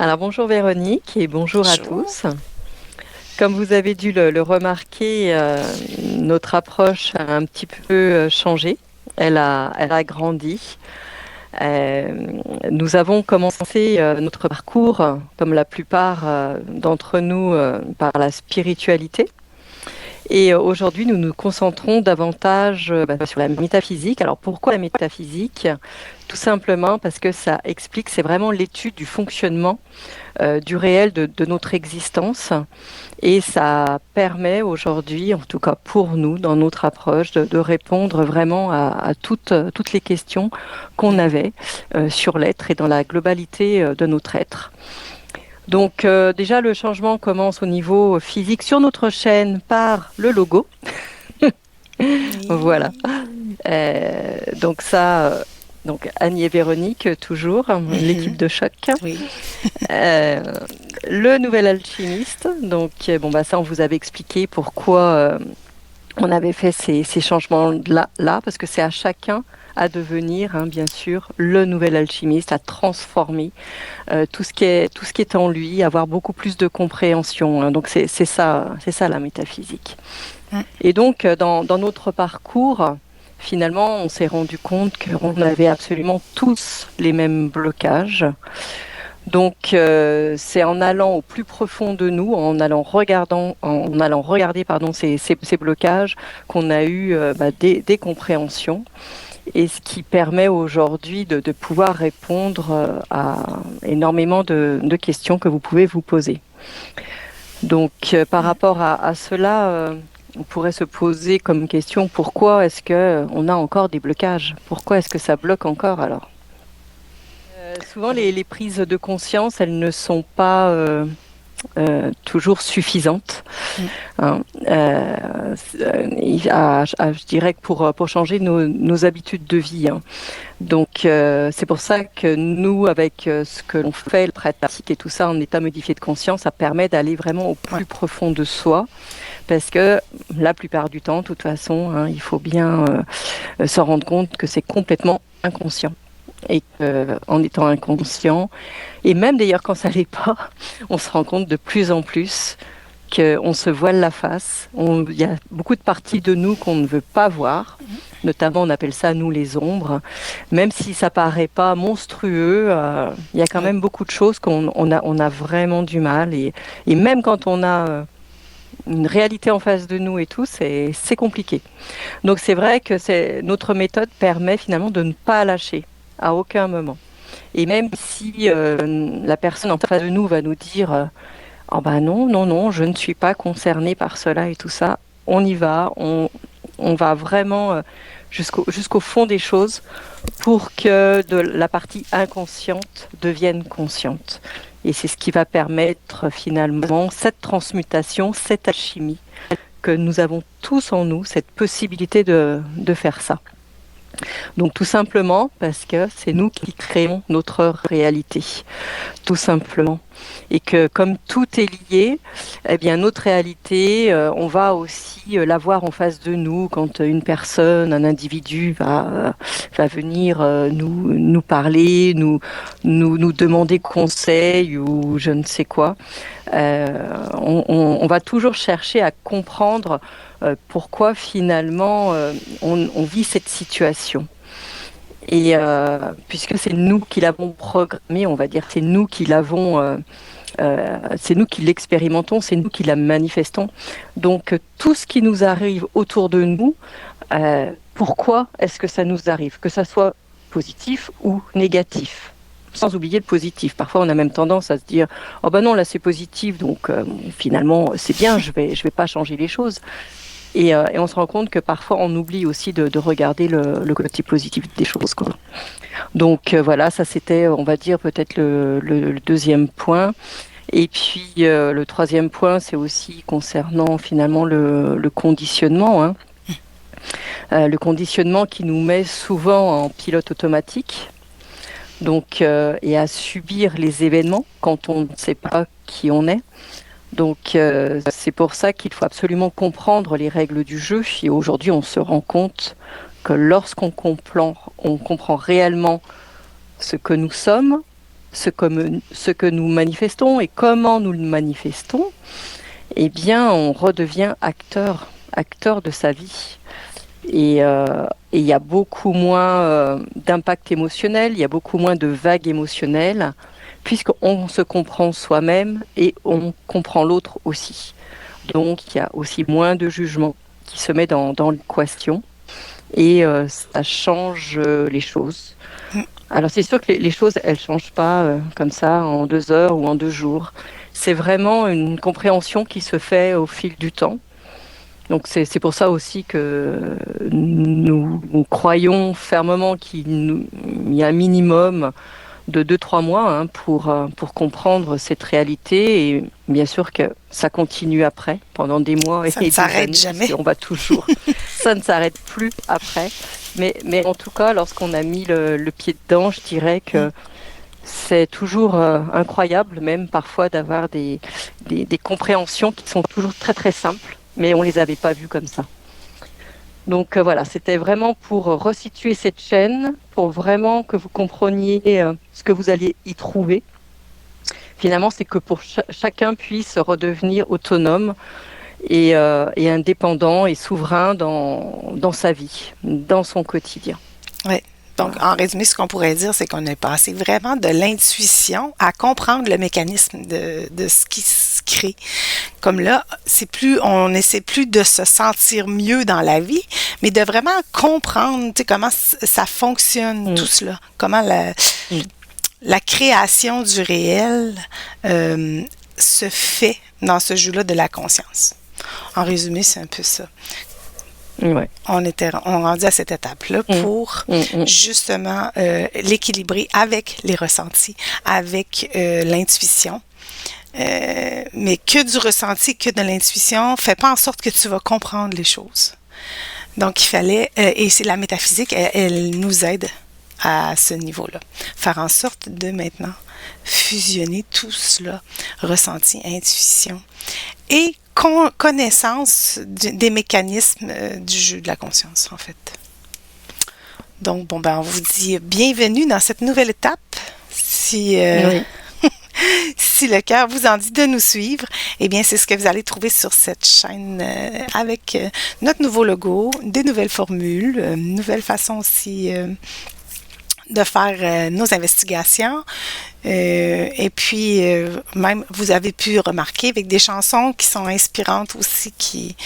Alors bonjour Véronique et bonjour à Bonjour. tous. Comme vous avez dû le remarquer, notre approche a un petit peu changé. Elle a grandi. Nous avons commencé notre parcours, comme la plupart d'entre nous, par la spiritualité. Et aujourd'hui, nous nous concentrons davantage sur la métaphysique. Alors pourquoi la métaphysique? Tout simplement parce que ça explique, c'est vraiment l'étude du fonctionnement du réel de notre existence. Et ça permet aujourd'hui, en tout cas pour nous, dans notre approche, de répondre vraiment à toutes les questions qu'on avait sur l'être et dans la globalité de notre être. Donc déjà, le changement commence au niveau physique sur notre chaîne par le logo. Voilà. Oui. Donc ça, donc Annie et Véronique, toujours, l'équipe Mhm. de choc. Oui. Euh, le nouvel alchimiste, donc bon bah ça on vous avait expliqué pourquoi on avait fait ces changements là, parce que c'est à chacun à devenir, hein, bien sûr, le nouvel alchimiste, à transformer tout ce qui est en lui, avoir beaucoup plus de compréhension, hein. Donc c'est ça la métaphysique. Mm. Et donc dans notre parcours, finalement, on s'est rendu compte qu'on avait absolument tous les mêmes blocages. Donc, c'est en allant au plus profond de nous, en allant regarder, pardon, ces blocages, qu'on a eu des compréhensions, et ce qui permet aujourd'hui de pouvoir répondre à énormément de questions que vous pouvez vous poser. Donc, par Mm. rapport à cela, on pourrait se poser comme question, pourquoi est-ce que on a encore des blocages? Pourquoi est-ce que ça bloque encore alors? Souvent, Oui. les prises de conscience, elles ne sont pas toujours suffisantes, Mm. hein. Je dirais que pour changer nos habitudes de vie, hein. Donc, c'est pour ça que nous, avec ce que l'on fait, le pratique et tout ça en état modifié de conscience, ça permet d'aller vraiment au Ouais. plus profond de soi. Parce que la plupart du temps, de toute façon, hein, il faut bien se rendre compte que c'est complètement inconscient. Et qu'en étant inconscient, et même d'ailleurs quand ça l'est pas, on se rend compte de plus en plus qu'on se voile la face. Il y a beaucoup de parties de nous qu'on ne veut pas voir. Mhm. Notamment, on appelle ça, nous, les ombres. Même si ça paraît pas monstrueux, il y a quand Oui. même beaucoup de choses qu'on a vraiment du mal. Et même quand on a une réalité en face de nous et tout, c'est compliqué. Donc c'est vrai que notre méthode permet finalement de ne pas lâcher à aucun moment. Et même si la personne en face de nous va nous dire oh ben non, non, non, je ne suis pas concernée par cela et tout ça, on y va, on va vraiment jusqu'au fond des choses pour que la partie inconsciente devienne consciente. Et c'est ce qui va permettre finalement cette transmutation, cette alchimie que nous avons tous en nous, cette possibilité de faire ça. Donc tout simplement parce que c'est nous qui créons notre réalité, tout simplement. Et que comme tout est lié, eh bien notre réalité, on va aussi la voir en face de nous quand une personne, un individu va venir nous parler, nous demander conseil ou je ne sais quoi. On va toujours chercher à comprendre pourquoi finalement on vit cette situation. Et puisque c'est nous qui l'avons programmé, on va dire, c'est nous qui l'expérimentons, c'est nous qui la manifestons. Donc tout ce qui nous arrive autour de nous, pourquoi est-ce que ça nous arrive? Que ça soit positif ou négatif. Sans oublier le positif. Parfois, on a même tendance à se dire, oh ben non, là c'est positif, donc finalement c'est bien, je vais pas changer les choses. Et on se rend compte que parfois on oublie aussi de regarder le côté positif des choses, quoi. Donc voilà, ça c'était, on va dire, peut-être le deuxième point. Et puis le troisième point, c'est aussi concernant finalement le conditionnement, hein. Le conditionnement qui nous met souvent en pilote automatique, donc et à subir les événements quand on ne sait pas qui on est. Donc c'est pour ça qu'il faut absolument comprendre les règles du jeu. Et aujourd'hui, on se rend compte que lorsqu'on comprend, on comprend réellement ce que nous sommes, ce que nous manifestons et comment nous le manifestons, eh bien, on redevient acteur de sa vie. Et il y a beaucoup moins d'impact émotionnel, il y a beaucoup moins de vagues émotionnelles, puisqu'on se comprend soi-même et on comprend l'autre aussi. Donc, il y a aussi moins de jugement qui se met dans l'équation et ça change les choses. Alors, c'est sûr que les choses, elles ne changent pas comme ça en 2 heures ou en 2 jours. C'est vraiment une compréhension qui se fait au fil du temps. Donc c'est pour ça aussi que nous croyons fermement qu'il y a un minimum de 2-3 mois pour comprendre cette réalité. Et bien sûr que ça continue après, pendant des mois ça ne s'arrête jamais. On va toujours, ça ne s'arrête plus après. Mais en tout cas, lorsqu'on a mis le pied dedans, je dirais que c'est toujours incroyable, même parfois, d'avoir des compréhensions qui sont toujours très très simples. Mais on ne les avait pas vus comme ça. Donc voilà, c'était vraiment pour resituer cette chaîne, pour vraiment que vous compreniez ce que vous alliez y trouver. Finalement, c'est que pour chacun puisse redevenir autonome et indépendant et souverain dans sa vie, dans son quotidien. Oui. Donc, en résumé, ce qu'on pourrait dire, c'est qu'on est passé vraiment de l'intuition à comprendre le mécanisme de ce qui se crée. Comme là, on n'essaie plus de se sentir mieux dans la vie, mais de vraiment comprendre comment ça fonctionne, tout cela. Comment la création du réel se fait dans ce jeu-là de la conscience. En résumé, c'est un peu ça. Ouais. On rendu à cette étape-là pour justement l'équilibrer avec les ressentis, avec l'intuition. Mais que du ressenti, que de l'intuition, fait pas en sorte que tu vas comprendre les choses. Donc, il fallait, et c'est la métaphysique, elle nous aide à ce niveau-là. Faire en sorte de maintenant fusionner tout cela, ressenti, intuition, et connaissance des mécanismes du jeu de la conscience, en fait. Donc, on vous dit bienvenue dans cette nouvelle étape. Si le cœur vous en dit de nous suivre, eh bien, c'est ce que vous allez trouver sur cette chaîne avec notre nouveau logo, des nouvelles formules, une nouvelle façon aussi de faire nos investigations. Et puis, même, vous avez pu remarquer avec des chansons qui sont inspirantes aussi, qui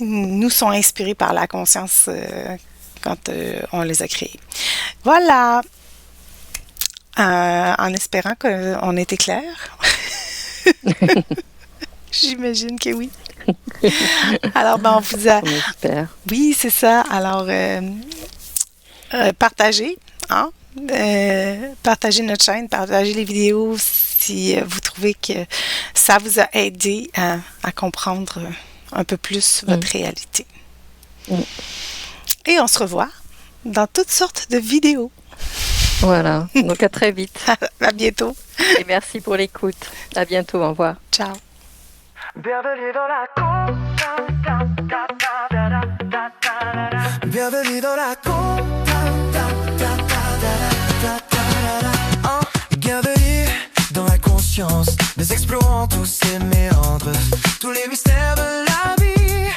nous sont inspirées par la conscience quand on les a créées. Voilà! En espérant qu'on était clair. J'imagine que oui. Alors, on vous a... On espère. Oui, c'est ça. Alors, partagez, hein? Partagez notre chaîne, partagez les vidéos si vous trouvez que ça vous a aidé à comprendre un peu plus votre réalité. Et on se revoit dans toutes sortes de vidéos. Voilà, donc à très vite. À bientôt. Et merci pour l'écoute. À bientôt, au revoir. Ciao. Bienvenue dans la Bienvenue dans la Bienvenue dans la conscience. Nous explorons tous ces méandres, tous les mystères de la vie,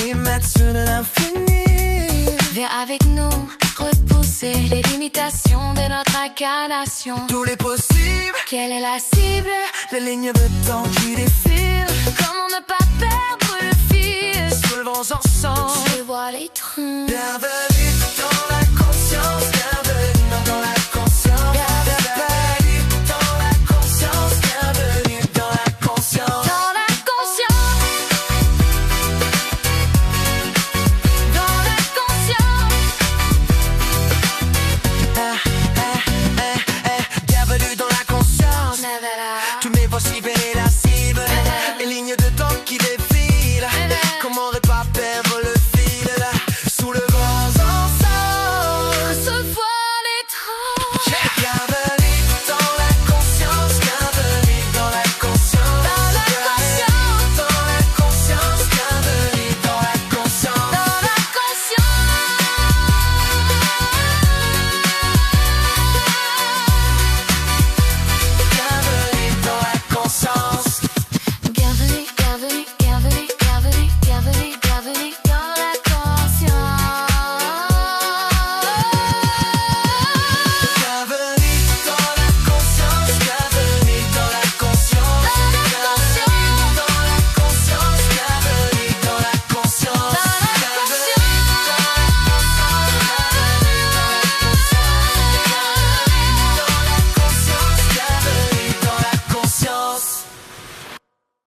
et mettre sur de l'infini. Viens avec nous, repousser les limitations de notre incarnation. Tous les possibles, Quelle est la cible? les lignes de temps qui défilent. Comment ne pas perdre le fil? Soulevons ensemble. Je vois les trains. Bienvenue dans la